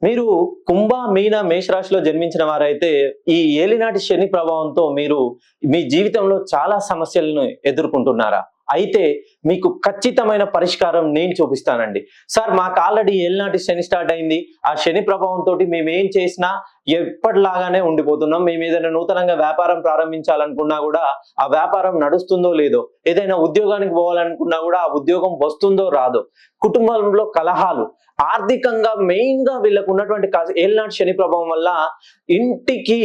మీరు కుంభ మీన మేషరాశిలో జన్మించిన వారైతే ఈ ఏలినాటి శని ప్రభావంతో మీరు మీ జీవితంలో చాలా సమస్యలను ఎదుర్కొంటున్నారా? అయితే మీకు ఖచ్చితమైన పరిష్కారం నేను చూపిస్తానండి. సార్ మాకు ఆల్రెడీ ఏలినాటి శని స్టార్ట్ అయింది. ఆ శని ప్రభావంతో మేము ఏం చేసినా ఎప్పటిలాగానే ఉండిపోతున్నాం. మేము ఏదైనా నూతనంగా వ్యాపారం ప్రారంభించాలనుకున్నా కూడా ఆ వ్యాపారం నడుస్తుందో లేదో, ఏదైనా ఉద్యోగానికి పోవాలనుకున్నా కూడా ఆ ఉద్యోగం వస్తుందో రాదో, కుటుంబంలో కలహాలు, ఆర్థికంగా మెయిన్ గా వీళ్ళకు ఉన్నటువంటి ఏలినాటి శని ప్రభావం వల్ల ఇంటికి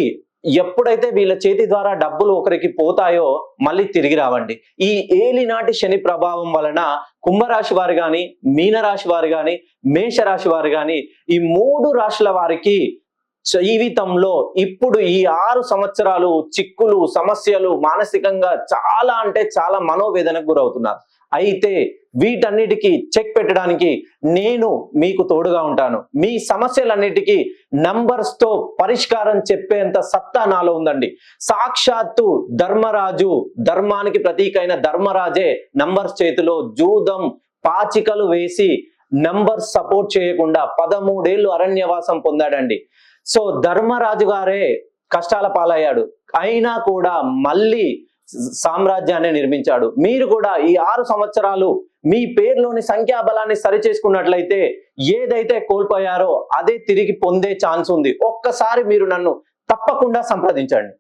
ఎప్పుడైతే వీళ్ళ చేతి ద్వారా డబ్బులు ఒకరికి పోతాయో మళ్ళీ తిరిగి రావండి. ఈ ఏలినాటి శని ప్రభావం వలన కుంభరాశి వారు గాని, మీనరాశి వారు గాని, మేషరాశి వారు గాని, ఈ 3 రాశుల వారికి జీవితంలో ఇప్పుడు ఈ 6 సంవత్సరాలు చిక్కులు, సమస్యలు, మానసికంగా చాలా అంటే చాలా మనోవేదనకు గురవుతున్నారు. అయితే వీటన్నిటికీ చెక్ పెట్టడానికి నేను మీకు తోడుగా ఉంటాను. మీ సమస్యలన్నిటికీ నంబర్స్ తో పరిష్కారం చెప్పేంత సత్తా నాలో ఉందండి. సాక్షాత్తు ధర్మరాజు, ధర్మానికి ప్రతీకైన ధర్మరాజే నంబర్స్ చేతిలో జూదం పాచికలు వేసి నంబర్స్ సపోర్ట్ చేయకుండా 13 ఏళ్ళు అరణ్యవాసం పొందాడండి. సో ధర్మరాజు గారే కష్టాల పాలయ్యాడు, అయినా కూడా మళ్ళీ సామ్రాజ్యాన్ని నిర్మించాడు. మీరు కూడా ఈ 6 సంవత్సరాలు మీ పేరులోని సంఖ్యాబలాన్ని సరిచేసుకున్నట్లయితే ఏదైతే కోల్పోయారో అదే తిరిగి పొందే ఛాన్స్ ఉంది. ఒక్కసారి మీరు నన్ను తప్పకుండా సంప్రదించండి.